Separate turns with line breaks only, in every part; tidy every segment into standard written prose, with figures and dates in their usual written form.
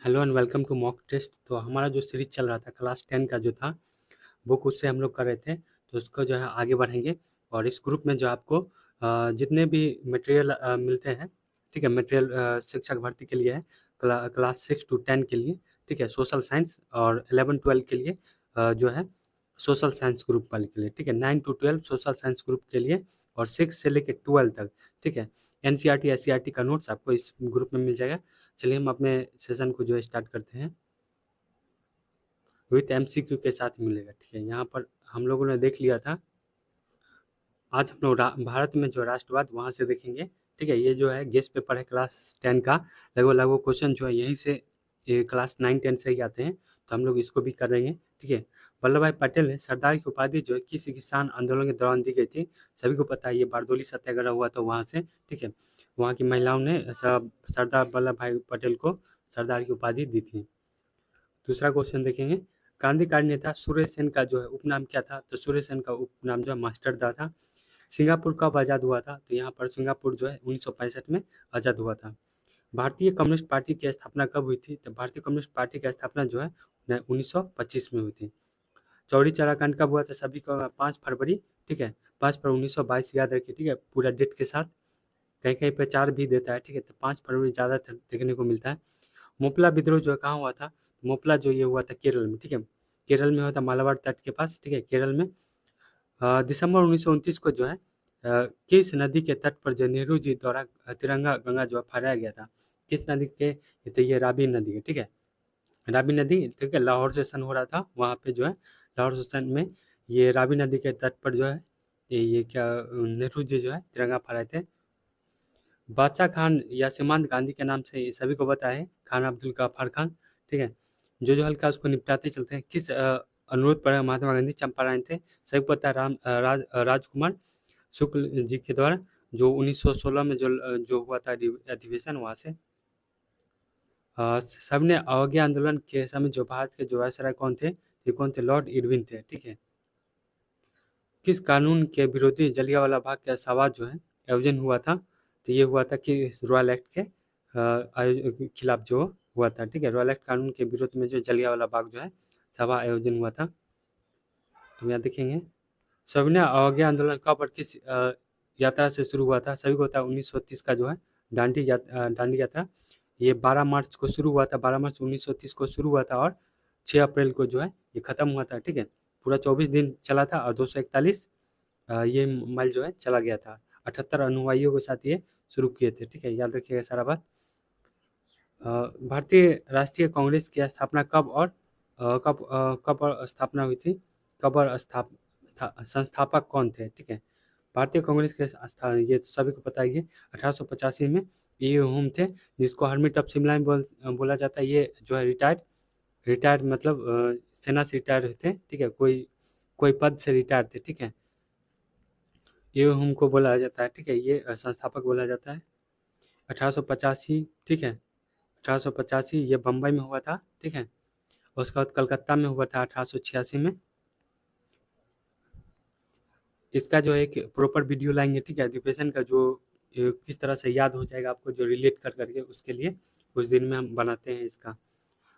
Hello and welcome to mock test. तो हमारा जो सीरीज चल रहा था क्लास 10 का जो था बुक, उससे हम लोग कर रहे थे। तो उसको जो है आगे बढ़ेंगे। और इस ग्रुप में जो आपको जितने भी मटेरियल मिलते हैं, ठीक है, मटेरियल शिक्षक भर्ती के लिए है, क्लास 6 to 10 के लिए, ठीक है, सोशल साइंस, और 11-12 के लिए जो है सोशल साइंस ग्रुप वाले के लिए, ठीक है, 9 to 12 सोशल साइंस ग्रुप के लिए, और 6 से लेकर 12 तक, ठीक है। एनसीईआरटी एससीईआरटी का नोट्स आपको इस ग्रुप में मिल जाएगा। चलिए हम अपने सेशन को जो है स्टार्ट करते हैं। विथ एमसीक्यू के साथ मिलेगा, ठीक है। यहाँ पर हम लोगों ने देख लिया था। आज हम लोग भारत में जो राष्ट्रवाद वहाँ से देखेंगे, ठीक है। ये जो है गेस्ट पेपर है क्लास 10 का। लगभग लगभग क्वेश्चन जो है यहीं से क्लास 9-10 से ही आते हैं, तो हम लोग इसको भी करेंगे, ठीक है। वल्लभ भाई पटेल ने सरदार की उपाधि जो है किस किसान आंदोलन के दौरान दी गई थी? सभी को पता है, ये बारदोली सत्याग्रह हुआ था वहाँ से, ठीक है। वहाँ की महिलाओं ने सरदार वल्लभ भाई पटेल को सरदार की उपाधि दी थी। दूसरा क्वेश्चन देखेंगे। क्रांतिकारी नेता सूर्य सेन का जो है उपनाम क्या था? तो सूर्य सेन का उपनाम जो है मास्टरदा था। सिंगापुर कब आज़ाद हुआ था? तो यहाँ पर सिंगापुर जो है 1965 में आज़ाद हुआ था। भारतीय कम्युनिस्ट पार्टी की स्थापना कब हुई थी? तो भारतीय कम्युनिस्ट पार्टी की स्थापना जो है 1925 में हुई थी। चौरी चौरा कांड कब हुआ था? सभी को 5 फरवरी, ठीक है, 5 फरवरी 1922 याद रखिए, ठीक है, पूरा डेट के साथ। कहीं कहीं पे 4 भी देता है, ठीक है, तो 5 फरवरी ज़्यादा देखने को मिलता है। मोपला विद्रोह जो है कहाँ हुआ था? मोपला जो ये हुआ था केरल में, ठीक है। केरल में हुआ था, मालाबार तट के पास, ठीक है, केरल में। दिसंबर 1929 को जो है किस नदी के तट पर जो नेहरू जी द्वारा तिरंगा गंगा जो है फहराया गया था? किस नदी के? तो ये रावी नदी है, ठीक है। रावी नदी, ठीक है, लाहौर सेशन हो रहा था वहाँ पे जो है, लाहौर सेशन में ये रावी नदी के तट पर जो है ये क्या नेहरू जी जो है तिरंगा फहराए थे। बादशाह खान या सीमांत गांधी के नाम से सभी को पता है, खान अब्दुल गफ्फार खान, ठीक है। जो हल्का उसको निपटाते चलते हैं। किस अनुरोध पर महात्मा गांधी चंपारण थे? सभी को पता है, राजकुमार शुक्ल जी के द्वारा, जो 1916 में जो हुआ था अधिवेशन वहाँ से। सबने अवज्ञा आंदोलन के समय जो भारत के जो वायसराय कौन थे? ये कौन थे? लॉर्ड इरविन थे, ठीक है। किस कानून के विरोधी जलियांवाला बाग का सभा जो है आयोजन हुआ था? तो ये हुआ था कि रॉयल एक्ट के खिलाफ जो हुआ था, ठीक है। रॉयल एक्ट कानून के विरोध में जो जलियांवाला बाग जो है सभा आयोजन हुआ था। तो यहाँ देखेंगे, सविनय अवज्ञा आंदोलन कब और किस यात्रा से शुरू हुआ था? सभी को होता है 1930 का जो है दांडी यात्रा। ये 12 मार्च को शुरू हुआ था, 12 मार्च 1930 को शुरू हुआ था, और 6 अप्रैल को जो है ये खत्म हुआ था, ठीक है। पूरा 24 दिन चला था, और 241 ये माइल जो है चला गया था। 78 अनुयायियों के साथ ये शुरू किए थे, ठीक है, याद रखिएगा सारा बात। भारतीय राष्ट्रीय कांग्रेस की स्थापना कब और कब और स्थापना हुई थी? कब और संस्थापक कौन थे? ठीक है, भारतीय कांग्रेस के स्थान, ये तो सभी को पता है, ये 1885 में ये हुम थे, जिसको हर्मिट ऑफ शिमला में बोला जाता है। ये जो है रिटायर्ड रिटायर्ड मतलब सेना से रिटायर हुए थे, ठीक है, कोई कोई पद से रिटायर थे, ठीक है। ये हमको बोला जाता है, ठीक है, ये संस्थापक बोला जाता है। 1885, ठीक है, 1885 ये बम्बई में हुआ था, ठीक है। उसके बाद कलकत्ता में हुआ था 1886 में। इसका जो एक प्रॉपर वीडियो लाएंगे, ठीक है, अधिवेशन का जो किस तरह से याद हो जाएगा आपको, जो रिलेट कर करके, उसके लिए कुछ दिन में हम बनाते हैं इसका।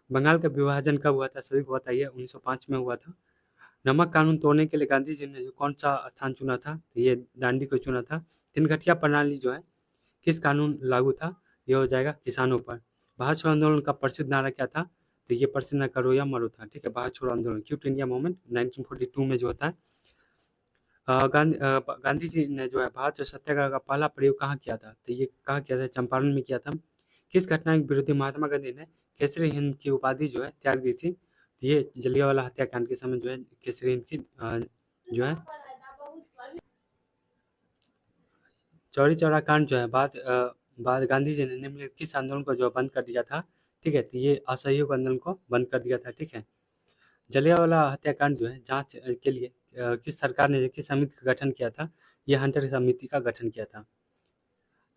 बंगाल का विभाजन कब हुआ था? सभी को बताइए, 1905 में हुआ था। नमक कानून तोड़ने के लिए गांधी जी ने जो कौन सा स्थान चुना था? तो ये दांडी को चुना था। तीन घटिया प्रणाली जो है किस कानून लागू था? ये हो जाएगा किसानों पर। भारत छोड़ो आंदोलन का प्रसिद्ध नारा क्या था? तो ये प्रसिद्ध नारा करो या मरो था, ठीक है। भारत छोड़ो आंदोलन, क्विट इंडिया मूवमेंट 1942 में जो होता है। गांधी जी ने जो है भारत सत्याग्रह का पहला प्रयोग कहाँ किया था? तो ये कहाँ किया था? चंपारण में किया था। किस घटना के विरुद्ध महात्मा गांधी ने केसरी हिंद की उपाधि जो है त्याग दी थी? तो ये जलियांवाला हत्याकांड के समय जो है केसरी हिंद की जो है चौरी चौरा कांड जो है बाद गांधी जी ने निम्नलिखित किस आंदोलन को जो बंद कर दिया था? ठीक है, तो ये असहयोग आंदोलन को बंद कर दिया था, ठीक है। जलियांवाला हत्याकांड जो है जांच के लिए किस सरकार ने किस समिति का गठन किया था? ये हंटर समिति का गठन किया था।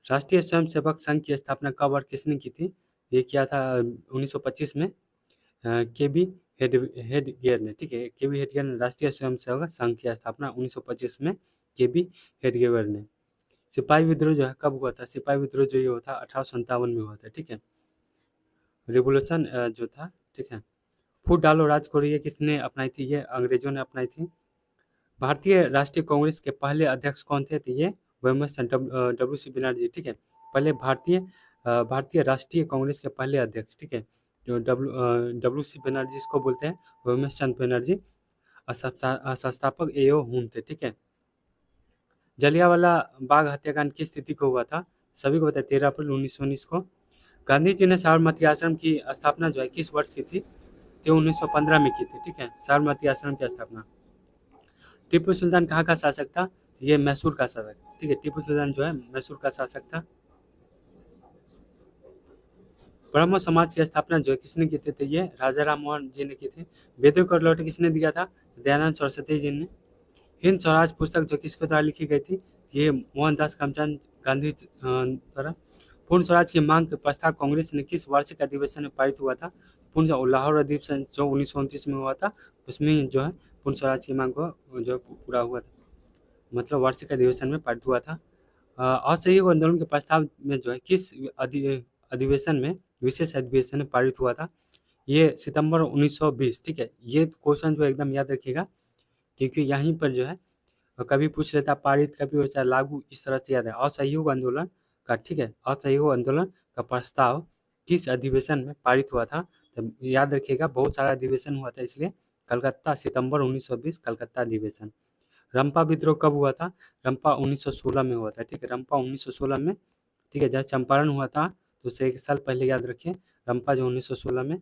राष्ट्रीय स्वयंसेवक संघ की स्थापना कब और किसने की थी? ये किया था 1925 में के बी हेडगेयर ने, ठीक है। के बी हेडगेयर ने राष्ट्रीय स्वयंसेवक संघ की स्थापना 1925 में के बी हेडगेयर ने। सिपाही विद्रोह जो है कब हुआ था? सिपाही विद्रोह जो ये हुआ था 1857 में हुआ था, ठीक है। रिवॉल्यूशन जो था, ठीक है। फूट डालो राज को ये किसने अपनाई थी? ये अंग्रेजों ने अपनाई थी। भारतीय राष्ट्रीय कांग्रेस के पहले अध्यक्ष कौन थे? तो ये डब्ल्यू सी बनर्जी, ठीक है। पहले भारतीय राष्ट्रीय कांग्रेस के पहले अध्यक्ष, ठीक है, जो डब्ल्यू सी बनर्जी इसको बोलते हैं, वोमेश चंद बनर्जी। संस्थापक एओ हुन थे, ठीक है। जलियांवाला बाग हत्याकांड किस तिथि को हुआ था? सभी को पता है, 13 अप्रैल 1919 को। गांधी जी ने साबरमती आश्रम की स्थापना जो है किस वर्ष की थी? तो 1915 में की थी, ठीक है, साबरमती आश्रम की स्थापना। टीपू सुल्तान कहाँ का शासक था? ये मैसूर का शासक, ठीक है। टीपू सुल्तान जो है मैसूर का शासक था। ब्रह्म समाज की स्थापना जो है किसने की थी? तो ये राजा राम मोहन जी ने की थी। वेदों को लौटे किसने दिया था? दयानंद सरस्वती जी ने। हिंद स्वराज पुस्तक जो किसके द्वारा लिखी गई थी? ये मोहनदास करमचंद गांधी द्वारा। पूर्ण स्वराज की मांग के प्रस्ताव कांग्रेस ने किस वार्षिक अधिवेशन में पारित हुआ था? पूर्ण लाहौर अधिवेशन जो 1929 में हुआ था, उसमें जो है पूर्ण स्वराज की मांग को जो पूरा हुआ था, मतलब वार्षिक अधिवेशन में पारित हुआ था। असहयोग आंदोलन के प्रस्ताव में जो है किस अधिवेशन में, विशेष अधिवेशन में पारित हुआ था? ये सितंबर 1920, ठीक है। ये क्वेश्चन जो एकदम याद रखिएगा, क्योंकि यहीं पर जो है कभी पूछ लेता पारित, कभी होता लागू, इस तरह से याद है। असहयोग आंदोलन का, ठीक है, असहयोग आंदोलन का प्रस्ताव किस अधिवेशन में पारित हुआ था? तो याद रखिएगा, बहुत सारा अधिवेशन हुआ था, इसलिए कलकत्ता, सितंबर 1920 कलकत्ता अधिवेशन। रंपा विद्रोह कब हुआ था? रंपा 1916 में हुआ था, ठीक है। रंपा 1916 में, ठीक है। जब चंपारण हुआ था तो उससे 1 साल पहले याद रखिए, रंपा जो 1916 में।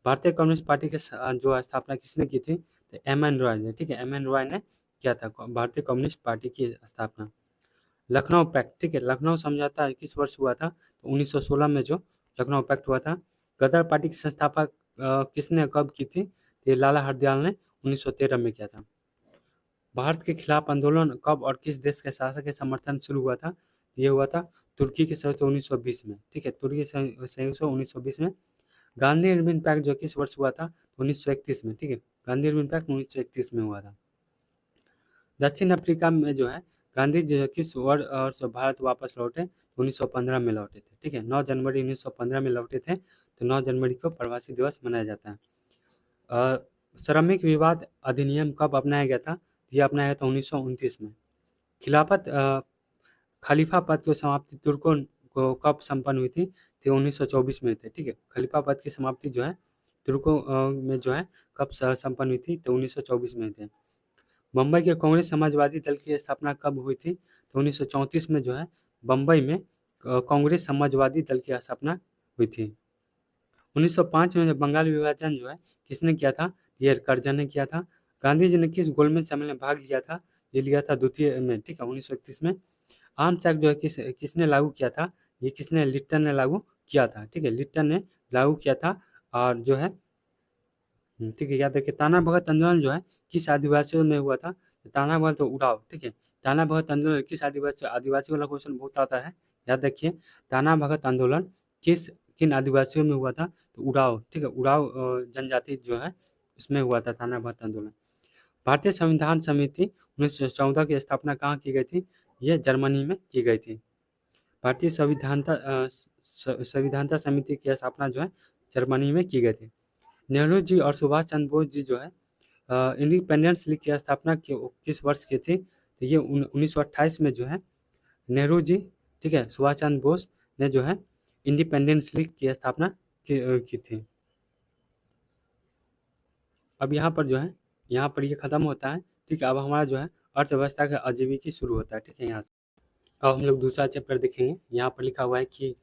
भारतीय कम्युनिस्ट पार्टी के जो स्थापना किसने की थी? तो एम एन रॉय ने, ठीक है, एम एन रॉय ने किया था भारतीय कम्युनिस्ट पार्टी की स्थापना। लखनऊ पैक्ट, ठीक है, लखनऊ समझौता किस वर्ष हुआ था? तो 1916 में जो लखनऊ पैक्ट हुआ था। गदर पार्टी की संस्थापक किसने कब की थी? तो ये लाला हरदयाल ने 1913 में किया था। भारत के खिलाफ आंदोलन कब और किस देश के शासक के समर्थन शुरू हुआ था? ये हुआ था तुर्की के सहयोग से 1920 में, ठीक है, तुर्की के सहयोग से 1920 में। गांधी इरविन पैक्ट जो किस वर्ष हुआ था? 1931 में, ठीक है। गांधी इरविन पैक्ट 1931 में हुआ था। दक्षिण अफ्रीका में जो है गांधी जी जो किस वर्ष भारत वापस लौटे? 1915 में लौटे थे, ठीक है। 9 जनवरी 1915 में लौटे थे, तो 9 जनवरी को प्रवासी दिवस मनाया जाता है। श्रमिक विवाद अधिनियम कब अपनाया गया था? ये अपनाया गया था 1929 में। खिलाफत खलीफा पद की समाप्ति तुर्कों को कब संपन्न हुई थी? तो 1924 में थे, ठीक है। खलीफा पद की समाप्ति जो है तुर्कों में जो है कब संपन्न हुई थी? तो 1924 में थे। मुंबई के कांग्रेस समाजवादी दल की स्थापना कब हुई थी? तो 1934 में जो है बम्बई में कांग्रेस समाजवादी दल की स्थापना हुई थी। 1905 में बंगाल विभाजन जो है किसने किया था? ये करजन ने किया था। गांधी जी ने किस गोलमेज सम्मेलन में भाग लिया था? ये लिया था द्वितीय में, ठीक है, 1931 में। आर्म्स एक्ट जो है किसने लागू किया था? ये किसने? लिट्टन ने लागू किया था, ठीक है, लिट्टन ने लागू किया था। और जो है, ठीक है, याद रखिए। ताना भगत आंदोलन जो है किस आदिवासियों में हुआ था? तो ताना भगत तो उड़ाव, ठीक है। ताना भगत आंदोलन किस आदिवासी, आदिवासी वाला क्वेश्चन बहुत आता है, याद रखिए। ताना भगत आंदोलन किन आदिवासियों में हुआ था? तो उड़ाव, ठीक है, उड़ाव जनजाति जो है उसमें हुआ था ताना भगत आंदोलन। भारतीय संविधान समिति 1914 की स्थापना कहाँ की गई थी? ये जर्मनी में की गई थी। भारतीय संविधानता समिति की स्थापना जो है जर्मनी में की गई थी। नेहरू जी और सुभाष चंद्र बोस जी जो है इंडिपेंडेंस लीग की स्थापना किस वर्ष की थी? तो ये 1928 में जो है नेहरू जी, ठीक है, सुभाष चंद्र बोस ने जो है इंडिपेंडेंस लीग की स्थापना की थी। अब यहाँ पर जो है, यहाँ पर ये खत्म होता है, ठीक है। अब हमारा जो है अर्थव्यवस्था का आजीविकी शुरू होता है, ठीक है। यहाँ से अब हम लोग दूसरा चैप्टर देखेंगे। यहाँ पर लिखा हुआ है कि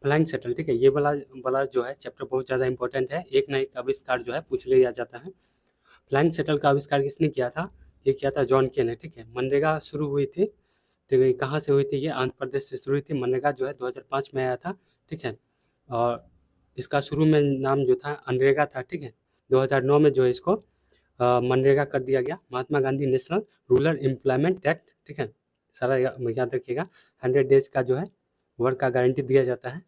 फ्लाइंग शटल, ठीक है। ये वाला वाला जो है चैप्टर बहुत ज़्यादा इंपॉर्टेंट है। एक ना एक आविष्कार जो है पूछ लिया जाता है। फ्लाइंग शटल का आविष्कार किसने किया था? ये किया था जॉन केन ने, ठीक है। मनरेगा शुरू हुई थी, तो ये कहाँ से हुई थी? ये आंध्र प्रदेश से शुरू हुई थी। मनरेगा जो है 2005 में आया था, ठीक है। और इसका शुरू में नाम जो था अनरेगा था, ठीक है। 2009 में जो है इसको मनरेगा कर दिया गया। Mahatma Gandhi national rural employment act, ठीक है। सारा याद रखिएगा। 100 डेज का जो है वर्क का गारंटी दिया जाता है।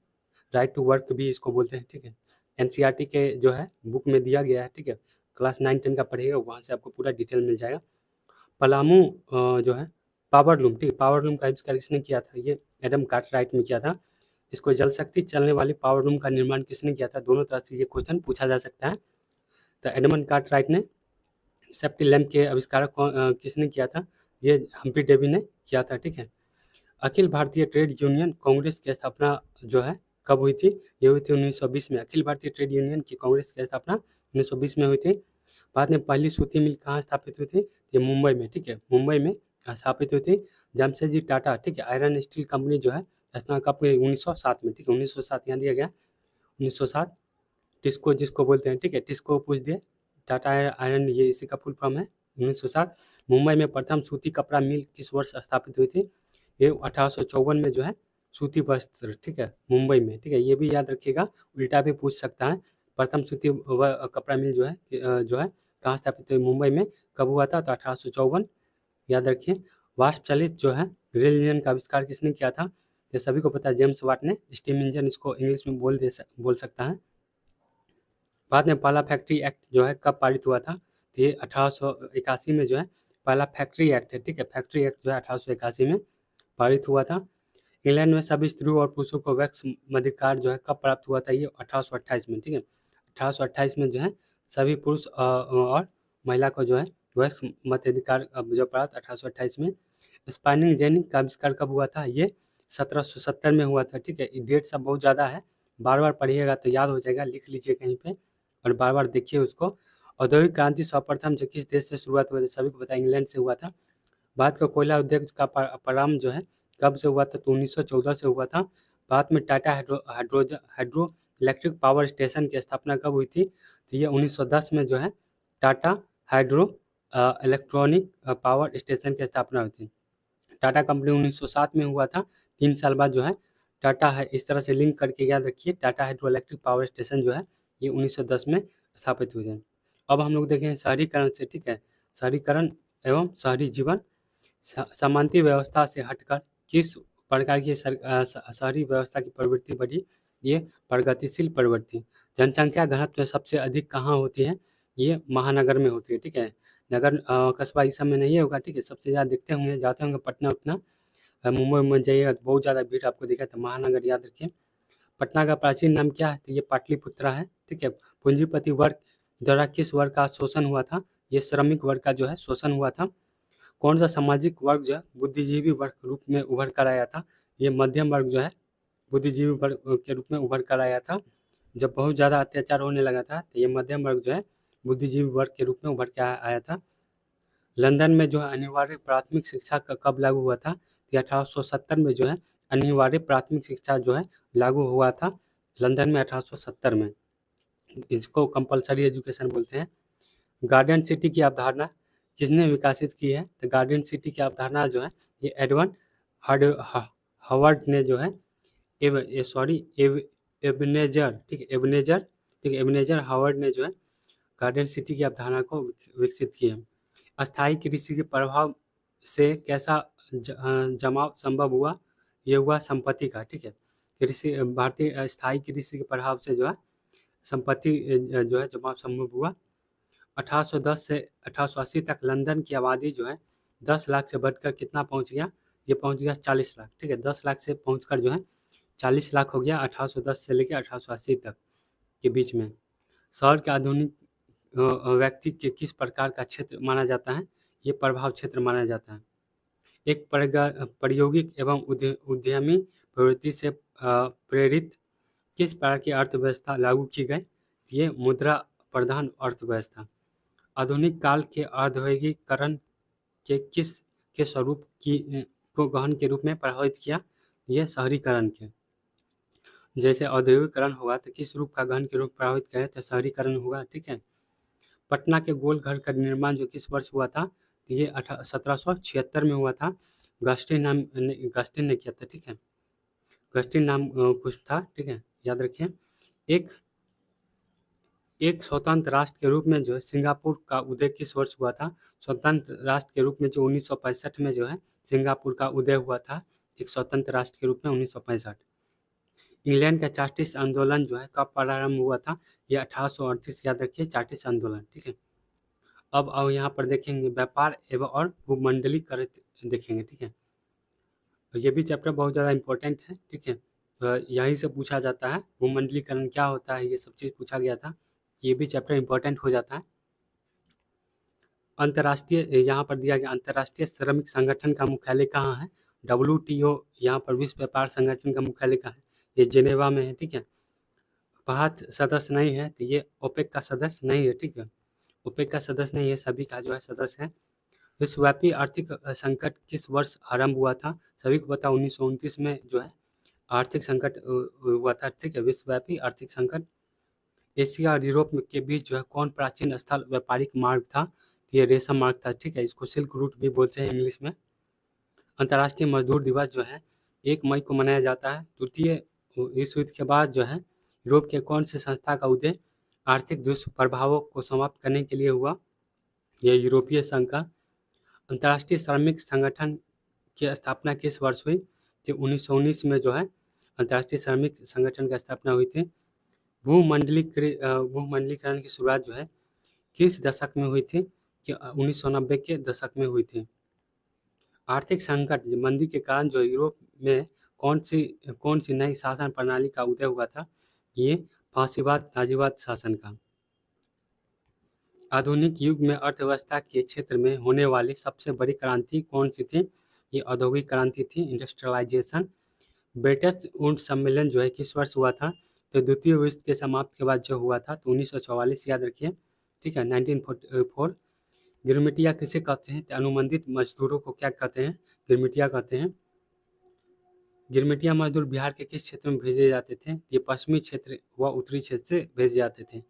राइट टू वर्क भी इसको बोलते हैं, ठीक है। एनसीईआरटी के जो है बुक में दिया गया है, ठीक है। क्लास 9-10 का पढ़िएगा, वहाँ से आपको पूरा डिटेल मिल जाएगा। पलामू जो है पावर लूम, ठीक है, पावर लूम का आविष्कार किसने किया था? ये एडम कार्टराइट ने किया था। इसको जल शक्ति चलने वाली पावर रूम का निर्माण किसने किया था? दोनों तरह से ये क्वेश्चन पूछा जा सकता है। तो एडमंड कार्टराइट ने सेफ्टी लैम्प के आविष्कारक किसने किया था? ये हम्फ्री डेवी ने किया था, ठीक है। अखिल भारतीय ट्रेड यूनियन कांग्रेस की स्थापना जो है कब हुई थी? ये हुई थी 1920 में। अखिल भारतीय ट्रेड यूनियन की कांग्रेस की स्थापना 1920 में हुई थी। बाद में पहली सूती मिल कहाँ स्थापित हुई थी? ये मुंबई में, ठीक है, मुंबई में स्थापित हुई थी। जमशेदजी टाटा, ठीक है, आयरन स्टील कंपनी जो है स्थापना कब हुई? 1907 में, ठीक है, 1907 यहाँ दिया गया 1907। टिस्को जिसको बोलते हैं, ठीक है, टिस्को पूछ दिए। टाटा आयरन ये इसी का फुल फॉर्म है 1907। मुंबई में प्रथम सूती कपड़ा मिल किस वर्ष स्थापित हुई थी? ये 1854 में जो है सूती वस्त्र, ठीक है, मुंबई में, ठीक है, ये भी याद रखिएगा, उल्टा भी पूछ सकता है। प्रथम सूती कपड़ा मिल जो है कहाँ स्थापित हुई? मुंबई में। कब हुआ था? तो 1854, याद रखिए। वाष्प चलित जो है रेल इंजन का आविष्कार किसने किया था? ये सभी को पता है, जेम्स वाट ने। स्टीम इंजन इसको इंग्लिश में बोल सकता है। बाद में पहला फैक्ट्री एक्ट जो है कब पारित हुआ था? तो ये 1881 में जो है पहला फैक्ट्री एक्ट है, ठीक है, फैक्ट्री एक्ट जो है 1881 में पारित हुआ था। इंग्लैंड में सभी स्त्रियों और पुरुषों को वैक्स मताधिकार जो है कब प्राप्त हुआ था? ये 1828 में, ठीक है, 1828 में जो है सभी पुरुष और महिला को जो है वैक्स मताधिकार जो प्राप्त 1828 में। स्पाइनिंग जेनी का आविष्कार कब हुआ था? ये 1770 में हुआ था, ठीक है। डेट सब बहुत ज़्यादा है, बार बार पढ़िएगा तो याद हो जाएगा, लिख लीजिए कहीं पे और बार बार देखिए उसको। औद्योगिक क्रांति सर्वप्रथम जो किस देश से शुरुआत हुआ था? सभी को पता है, इंग्लैंड से हुआ था। भारत का कोयला उद्योग का प्रारंभ जो है कब से हुआ था? तो 1914 से हुआ था। भारत में Tata hydro electric power station की स्थापना कब हुई थी? तो ये 1910 में जो है Tata hydro electronic power station की स्थापना हुई थी। टाटा कंपनी 1907 में हुआ था। 3 साल बाद जो है टाटा है, इस तरह से लिंक करके याद रखिए, Tata hydro electric power station जो है ये 1910 में स्थापित हुए थे। अब हम लोग देखें शहरीकरण से, ठीक है, शहरीकरण एवं शहरी जीवन। सामंती व्यवस्था से हटकर किस प्रकार की शहरी व्यवस्था की प्रवृत्ति बढ़ी? ये प्रगतिशील प्रवृत्ति। जनसंख्या घनत्व सबसे अधिक कहाँ होती है? ये महानगर में होती है, ठीक है। नगर कस्बा इस समय नहीं होगा, ठीक है, सबसे ज़्यादा दिखते होंगे, जाते होंगे पटना उतना। मुंबई में जाइएगा तो बहुत ज़्यादा भीड़ आपको दिखा, तो महानगर याद रखिए। पटना का प्राचीन नाम क्या है? तो ये पाटलिपुत्रा है, ठीक है। पूंजीपति वर्ग द्वारा किस वर्ग का शोषण हुआ था? ये श्रमिक वर्ग का जो है शोषण हुआ था। कौन सा सामाजिक वर्ग जो है बुद्धिजीवी वर्ग के रूप में उभर कर आया था? ये मध्यम वर्ग जो है बुद्धिजीवी वर्ग के रूप में उभर कर आया था। जब बहुत ज़्यादा अत्याचार होने लगा था तो ये मध्यम वर्ग जो है बुद्धिजीवी वर्ग के रूप में उभर के आया था। लंदन में जो है अनिवार्य प्राथमिक शिक्षा कब लागू हुआ था? तो 1870 में जो है अनिवार्य प्राथमिक शिक्षा जो है लागू हुआ था लंदन में 1870 में। इसको कंपलसरी एजुकेशन बोलते हैं। गार्डन सिटी की अवधारणा किसने विकसित की है? तो गार्डन सिटी की अवधारणा जो है ये एडवर्ड हावर्ड ने जो है एबनेजर, ठीक है, एबनेजर, ठीक है, एबनेजर हावर्ड ने जो है गार्डन सिटी की अवधारणा को विकसित की है। अस्थायी कृषि के प्रभाव से कैसा जमाव संभव हुआ? ये हुआ संपत्ति का, ठीक है। कृषि भारतीय स्थायी कृषि के प्रभाव से जो है संपत्ति जो है जमाव संभव हुआ। 1810 से 1880 तक लंदन की आबादी जो है 10 लाख से बढ़कर कितना पहुंच गया? ये पहुंच गया 40 लाख, ठीक है, 10 लाख से पहुंचकर जो है 40 लाख हो गया 1810 से लेकर 1880 तक के बीच में। शहर के आधुनिक व्यक्ति के किस प्रकार का क्षेत्र माना जाता है? ये प्रभाव क्षेत्र माना जाता है। एक प्रायोगिक एवं उद्यमी प्रवृत्ति से प्रेरित किस प्रकार की अर्थव्यवस्था लागू की गई? ये मुद्रा प्रधान अर्थव्यवस्था। आधुनिक काल के औद्योगिकरण के किस के स्वरूप की को गहन के रूप में प्रभावित किया? ये शहरीकरण के। जैसे औद्योगिकरण होगा तो किस रूप का गहन के रूप प्रभावित करे? तो शहरीकरण होगा, ठीक है। पटना के गोल घर का निर्माण जो किस वर्ष हुआ था? तो ये 1776 में हुआ था। गस्टिन ने किया था, ठीक है, गस्टिन नाम कुछ था, ठीक है, याद रखें। एक एक स्वतंत्र राष्ट्र के रूप में जो है सिंगापुर का उदय किस वर्ष हुआ था? स्वतंत्र राष्ट्र के रूप में जो 1965 में जो है सिंगापुर का उदय हुआ था, एक स्वतंत्र राष्ट्र के रूप में 1965। इंग्लैंड का चार्टिस्ट आंदोलन जो है कब प्रारंभ हुआ था? ये 1838, याद रखिए, चार्टिस्ट आंदोलन, ठीक है। अब यहाँ पर देखेंगे व्यापार एवं और भूमंडलीकरण देखेंगे, ठीक है। तो ये भी चैप्टर बहुत ज़्यादा इंपॉर्टेंट है, ठीक है। यहीं से पूछा जाता है। भूमंडलीकरण क्या होता है, ये सब चीज़ पूछा गया था। ये भी चैप्टर इंपॉर्टेंट हो जाता है। अंतर्राष्ट्रीय यहाँ पर दिया गया, अंतर्राष्ट्रीय श्रमिक संगठन का मुख्यालय कहाँ है? WTO, यहाँ पर विश्व व्यापार संगठन का मुख्यालय कहाँ है? ये जेनेवा में है, ठीक है। भारत सदस्य नहीं है, तो ये ओपेक का सदस्य नहीं है, ठीक है। ओपेक का सदस्य नहीं है, सभी का जो है सदस्य है। विश्वव्यापी आर्थिक संकट किस वर्ष आरंभ हुआ था? सभी को पता 1929 में जो है आर्थिक संकट हुआ था, ठीक है। विश्वव्यापी आर्थिक संकट। एशिया और यूरोप के बीच जो है कौन प्राचीन स्थल व्यापारिक मार्ग था? ये रेशम मार्ग था, ठीक है। इसको सिल्क रूट भी बोलते हैं इंग्लिश में। अंतर्राष्ट्रीय मजदूर दिवस जो है 1 मई को मनाया जाता है। द्वितीय विश्व युद्ध के बाद जो है यूरोप के कौन सी संस्था का उदय आर्थिक दुष्प्रभावों को समाप्त करने के लिए हुआ? यह यूरोपीय संघ का। अंतर्राष्ट्रीय श्रमिक संगठन की स्थापना किस वर्ष हुई? तो 1919 में जो है अंतर्राष्ट्रीय श्रमिक संगठन की स्थापना हुई थी। भूमंडलीकरण की शुरुआत जो है किस दशक में हुई थी? कि 1990 के दशक में हुई थी। आर्थिक संकट मंदी के कारण जो यूरोप में कौन सी नई शासन प्रणाली का उदय हुआ था? ये फासीवाद नाजीवाद शासन का। आधुनिक युग में अर्थव्यवस्था के क्षेत्र में होने वाली सबसे बड़ी क्रांति कौन सी थी? ये औद्योगिक क्रांति थी, इंडस्ट्रियलाइजेशन। ब्रिटिश ऊंट सम्मेलन जो है किस वर्ष हुआ था? तो द्वितीय विश्व के समाप्ति के बाद जो हुआ था, तो 1944 याद रखिए, ठीक है, 1944। गिरमिटिया किसे कहते हैं? तो अनुबंधित मजदूरों को क्या कहते हैं? गिरमिटिया कहते हैं। गिरमिटिया मजदूर बिहार के किस क्षेत्र में भेजे जाते थे? ये पश्चिमी क्षेत्र व उत्तरी क्षेत्र से भेजे जाते थे,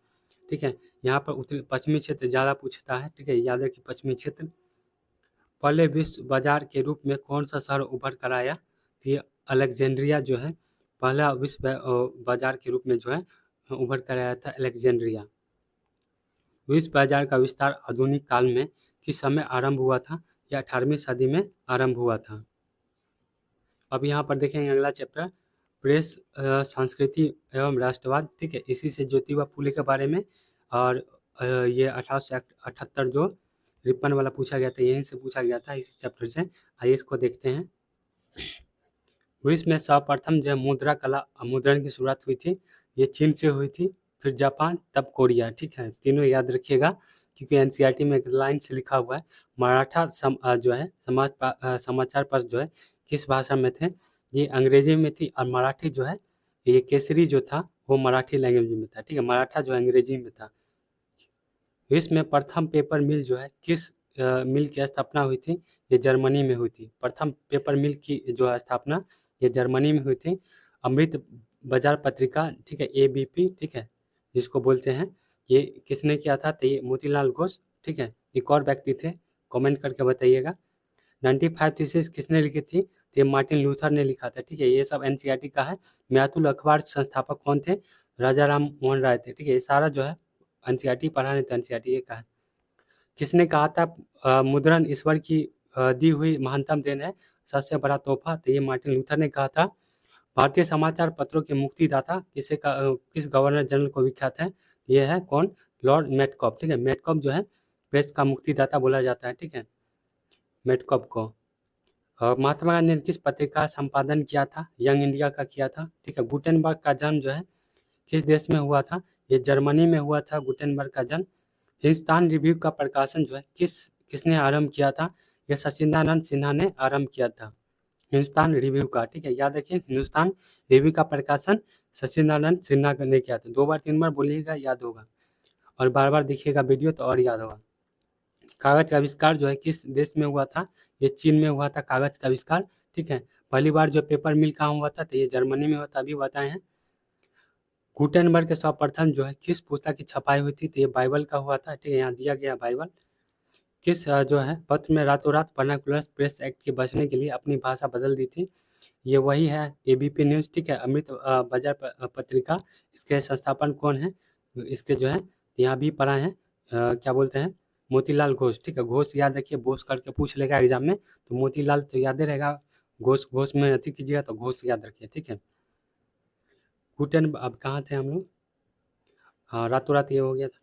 ठीक है। यहाँ पर उत्तरी पश्चिमी क्षेत्र ज़्यादा पूछता है, ठीक है, याद रखिए पश्चिमी क्षेत्र। पहले विश्व बाजार के रूप में कौन सा शहर उभर कर आया? तो ये अलेक्जेंड्रिया जो है पहला विश्व बाजार के रूप में जो है उभर कर आया था, अलेक्जेंड्रिया। विश्व बाजार का विस्तार आधुनिक काल में किस समय आरंभ हुआ था? या 18वीं सदी में आरंभ हुआ था। अब यहाँ पर देखेंगे अगला चैप्टर, प्रेस संस्कृति एवं राष्ट्रवाद, ठीक है। इसी से ज्योतिबा फूले के बारे में, और ये 1878 जो रिपन वाला पूछा गया था, यहीं से पूछा गया था, इसी चैप्टर से। आइए इसको देखते हैं। विश्व में सर्वप्रथम जो मुद्रा कला मुद्रण की शुरुआत हुई थी, ये चीन से हुई थी, फिर जापान, तब कोरिया, ठीक है। तीनों याद रखिएगा, क्योंकि एनसीईआरटी में एक लाइन से लिखा हुआ है। मराठा जो है समाचार पत्र जो है किस भाषा में थे? ये अंग्रेजी में थी, और मराठी जो है, ये केसरी जो था वो मराठी लैंग्वेज में था, ठीक है। मराठा जो अंग्रेजी में था। विश्व में प्रथम पेपर मिल जो है किस मिल की स्थापना हुई थी? ये जर्मनी में हुई थी। प्रथम पेपर मिल की जो स्थापना ये जर्मनी में हुई थी। अमृत बाजार पत्रिका, ठीक है, ABP, ठीक है, जिसको बोलते हैं, ये किसने किया था? तो ये मोतीलाल घोष, ठीक है। एक और व्यक्ति थे, कमेंट करके बताइएगा। 95 थीसिस किसने लिखी थी? तो ये मार्टिन लूथर ने लिखा था, ठीक है। ये सब एनसीईआरटी का है। मैथुल अखबार संस्थापक कौन थे? राजा राम मोहन राय थे, ठीक है। ये सारा जो है एनसीईआरटी पढ़ा नहीं तो एनसीईआरटी ये का है। किसने कहा था मुद्रण ईश्वर की दी हुई महानतम देन है, सबसे बड़ा तोहफा? तो ये मार्टिन लूथर ने कहा था। भारतीय समाचार पत्रों के मुक्तिदाता किस गवर्नर जनरल को विख्यात है? ये है कौन? लॉर्ड मेटकॉफ, ठीक है। मेटकॉफ जो है प्रेस का मुक्तिदाता बोला जाता है, ठीक है, मेटकॉफ को। महात्मा गांधी ने किस पत्रिका का संपादन किया था? यंग इंडिया का किया था, ठीक है। गुटेनबर्ग का जन्म जो है किस देश में हुआ था? ये जर्मनी में हुआ था गुटेनबर्ग का जन्म। हिंदुस्तान रिव्यू का प्रकाशन जो है किसने आरंभ किया था? यह सचिदानंद सिन्हा ने आरंभ किया था, हिंदुस्तान रिव्यू का, ठीक है। याद रखिए, हिंदुस्तान रिव्यू का प्रकाशन सचिदानंद सिन्हा ने किया था। 2 बार 3 बार बोलिएगा, याद होगा, और बार बार देखिएगा वीडियो तो और याद होगा। कागज का आविष्कार जो है किस देश में हुआ था? ये चीन में हुआ था कागज का आविष्कार, ठीक है। पहली बार जो पेपर मिल कहाँ हुआ था? तो ये जर्मनी में हुआ था, अभी बताए हैं। गुटेनबर्ग के सर्वप्रथम जो है किस पुस्तक की छपाई हुई थी? तो ये बाइबल का हुआ था, ठीक है, यहाँ दिया गया बाइबल। किस जो है पत्र में रातों रात वर्नाकुलर प्रेस एक्ट के बचने के लिए अपनी भाषा बदल दी थी? ये वही है, ABP न्यूज़, ठीक है। अमृत बाजार पत्रिका, इसके संस्थापन कौन है? इसके जो है यहाँ भी पढ़ा है, क्या बोलते हैं, मोतीलाल घोष, ठीक है। घोष याद रखिए, बोस करके पूछ लेगा एग्जाम में, तो मोतीलाल तो याद ही रहेगा, घोष घोष में अति कीजिएगा तो घोष याद रखिए, ठीक है। गुटेन अब कहाँ थे हम लोग? हाँ, रातों रात ये हो गया था।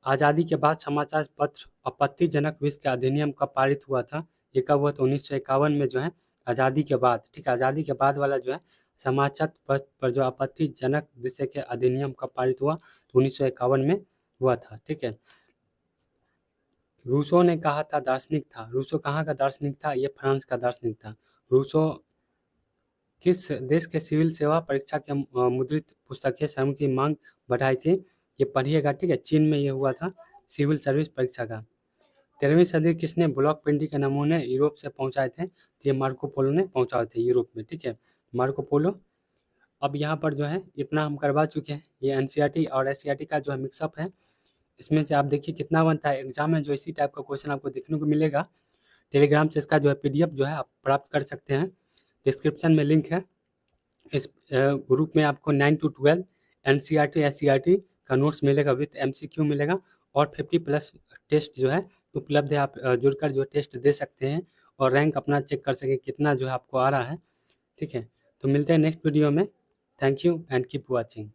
आज़ादी के बाद समाचार पत्र आपत्तिजनक विश्व के अधिनियम कब पारित हुआ था? ये कब हुआ था? 1951 में जो है आज़ादी के बाद, ठीक है। आज़ादी के बाद वाला जो है समाचार पर जो आपत्तिजनक विषय के अधिनियम कब पारित हुआ? तो 1951 में हुआ था। ठीक है। रूसो ने कहा था दार्शनिक था। रूसो कहाँ का दार्शनिक था? ये फ्रांस का दार्शनिक था। रूसो किस देश के सिविल सेवा परीक्षा के मुद्रित पुस्तकें स्वयं की मांग बढ़ाई थी? ये पढ़िएगा। ठीक है। चीन में ये हुआ था सिविल सर्विस परीक्षा का। 13वीं सदी किसने ब्लॉक प्रिंटिंग के नमूने यूरोप से पहुंचाए थे? तो ये मार्को पोलो ने पहुंचाए थे यूरोप में। ठीक है। Marco Polo. अब यहाँ पर जो है इतना हम करवा चुके हैं। ये एनसीईआरटी और एससीईआरटी का जो है मिक्सअप है। इसमें से आप देखिए कितना बनता है। एग्जाम में जो इसी टाइप का क्वेश्चन आपको देखने को मिलेगा। टेलीग्राम से इसका जो है पीडीएफ जो है आप प्राप्त कर सकते हैं। डिस्क्रिप्शन में लिंक है। इस ग्रुप में आपको 9 to 12 एनसीईआरटी एससीईआरटी का नोट्स मिलेगा विथ एमसीक्यू मिलेगा और 50+ टेस्ट जो है उपलब्ध है। आप जुड़कर जो टेस्ट दे सकते हैं और रैंक अपना चेक कर सकें कितना जो है आपको आ रहा है। ठीक है। तो मिलते हैं नेक्स्ट वीडियो में। Thank you and keep watching.